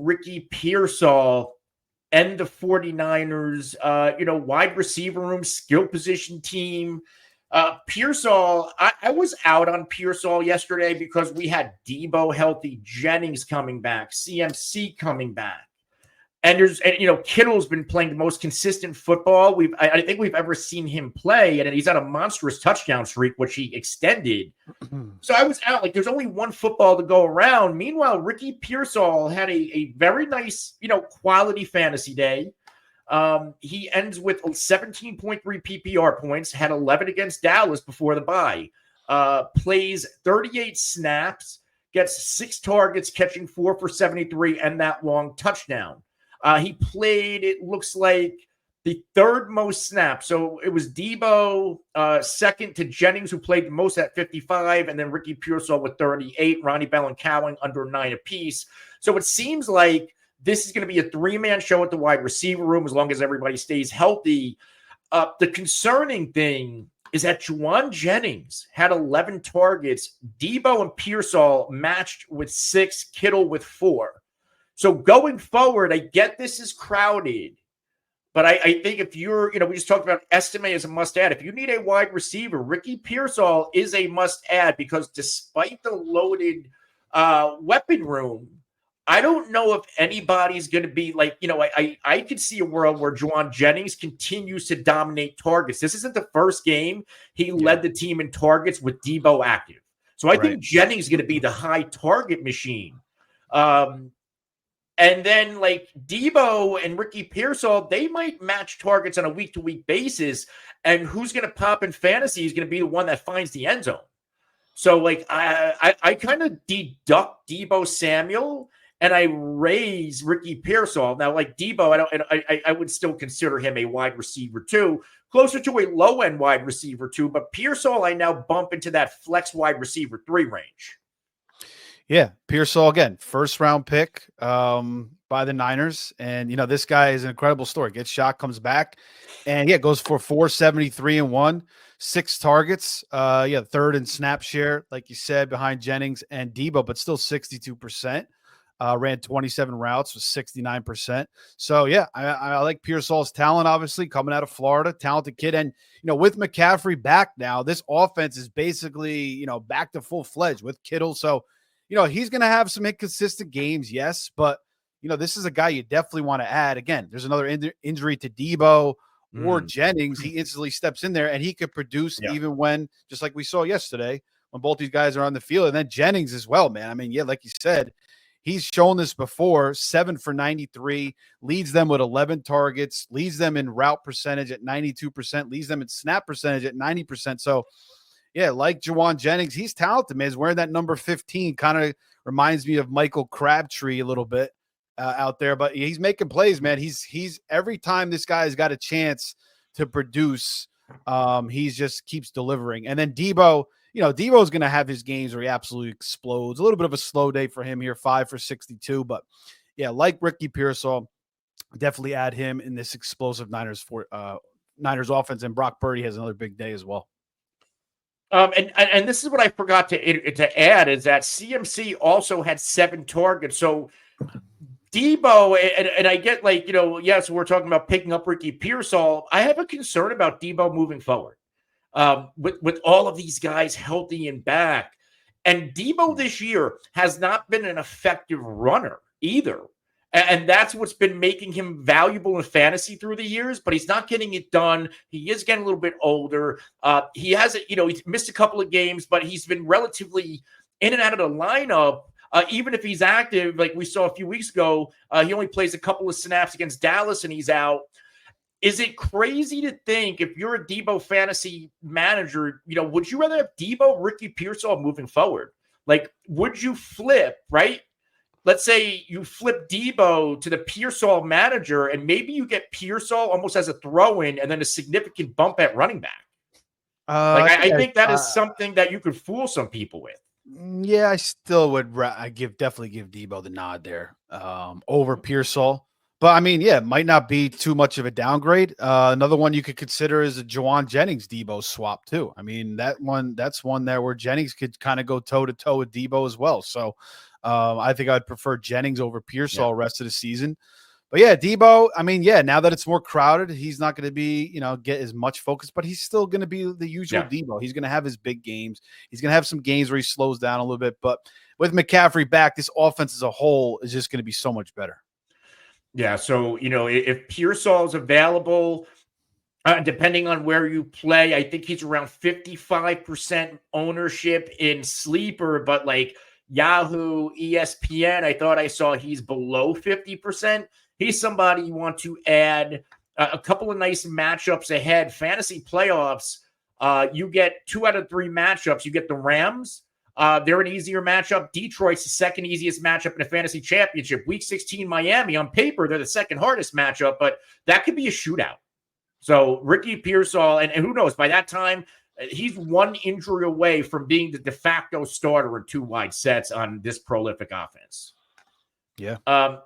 Ricky Pearsall and the 49ers, wide receiver room, skill position team. Pearsall, I was out on Pearsall yesterday because we had Deebo healthy, Jennings coming back, CMC coming back. And Kittle's been playing the most consistent football I think we've ever seen him play, and he's on a monstrous touchdown streak, which he extended. So I was out. Like, there's only one football to go around. Meanwhile, Ricky Pearsall had a very nice, quality fantasy day. He ends with 17.3 PPR points, had 11 against Dallas before the bye. Plays 38 snaps, gets 6 targets, catching 4 for 73, and that long touchdown. He played, it looks like, the third most snaps. So it was Deebo, second to Jennings, who played the most at 55, and then Ricky Pearsall with 38, Ronnie Bell and Cowing under 9 apiece. So it seems like this is going to be a 3-man show at the wide receiver room as long as everybody stays healthy. The concerning thing is that Juwan Jennings had 11 targets. Deebo and Pearsall matched with 6, Kittle with 4. So going forward, I get this is crowded, but I think if you're, we just talked about estimate as a must-add. If you need a wide receiver, Ricky Pearsall is a must-add because despite the loaded weapon room, I don't know if anybody's going to be like, I could see a world where Juwan Jennings continues to dominate targets. This isn't the first game he led the team in targets with Deebo active. So I think Jennings is going to be the high target machine. And then, like, Deebo and Ricky Pearsall, they might match targets on a week-to-week basis. And who's going to pop in fantasy is going to be the one that finds the end zone. So, like, I kind of deduct Deebo Samuel, and I raise Ricky Pearsall. Now, like Deebo, I would still consider him a wide receiver 2, closer to a low-end wide receiver 2. But Pearsall, I now bump into that flex wide receiver 3 range. Yeah, Pearsall, again, first-round pick by the Niners. And, this guy is an incredible story. Gets shot, comes back, and, goes for 473 and 1, 6 targets. Third in snap share, like you said, behind Jennings and Deebo, but still 62%. Ran 27 routes, was 69%. So, I like Pearsall's talent, obviously, coming out of Florida, talented kid. And, with McCaffrey back now, this offense is basically, back to full-fledged with Kittle. So, he's going to have some inconsistent games, yes, but, this is a guy you definitely want to add. Again, there's another injury to Deebo or Jennings. He instantly steps in there, and he could produce even when, just like we saw yesterday, when both these guys are on the field. And then Jennings as well, man. I mean, like you said, he's shown this before, 7 for 93, leads them with 11 targets, leads them in route percentage at 92%, leads them in snap percentage at 90%. So, like Juwan Jennings, he's talented, man. He's wearing that number 15. Kind of reminds me of Michael Crabtree a little bit out there, but he's making plays, man. He's every time this guy's got a chance to produce, he just keeps delivering. And then Deebo, Deebo's going to have his games where he absolutely explodes. A little bit of a slow day for him here, 5 for 62. But, like Ricky Pearsall, definitely add him in this explosive Niners offense. And Brock Purdy has another big day as well. And this is what I forgot to add is that CMC also had 7 targets. So Deebo, and I get yes, we're talking about picking up Ricky Pearsall. I have a concern about Deebo moving forward with all of these guys healthy and back. And Deebo this year has not been an effective runner either. And that's what's been making him valuable in fantasy through the years, but he's not getting it done. He is getting a little bit older. He hasn't, he's missed a couple of games, but he's been relatively in and out of the lineup. Even if he's active, like we saw a few weeks ago, he only plays a couple of snaps against Dallas and he's out. Is it crazy to think if you're a Deebo fantasy manager, would you rather have Deebo, Ricky Pearsall moving forward? Like, would you flip, right? Let's say you flip Deebo to the Pearsall manager, and maybe you get Pearsall almost as a throw-in and then a significant bump at running back. I think that is something that you could fool some people with. Yeah, I still would definitely give Deebo the nod there over Pearsall. But, I mean, it might not be too much of a downgrade. Another one you could consider is a Juwan Jennings-Deebo swap, too. I mean, that's one there where Jennings could kind of go toe-to-toe with Deebo as well. So, I think I'd prefer Jennings over Pearsall rest of the season. But yeah, Deebo, I mean, yeah, now that it's more crowded, he's not going to be, get as much focus, but he's still going to be the usual Deebo. He's going to have his big games. He's going to have some games where he slows down a little bit. But with McCaffrey back, this offense as a whole is just going to be so much better. Yeah. So, if Pearsall is available, depending on where you play, I think he's around 55% ownership in Sleeper, but like Yahoo, ESPN, I thought I saw he's below 50%. He's somebody you want to add a couple of nice matchups ahead. Fantasy playoffs, you get 2 out of 3 matchups. You get the Rams. They're an easier matchup. Detroit's the second easiest matchup in a fantasy championship. Week 16, Miami, on paper, they're the second hardest matchup, but that could be a shootout. So Ricky Pearsall, and who knows, by that time, he's one injury away from being the de facto starter in 2 wide sets on this prolific offense. Yeah. Let's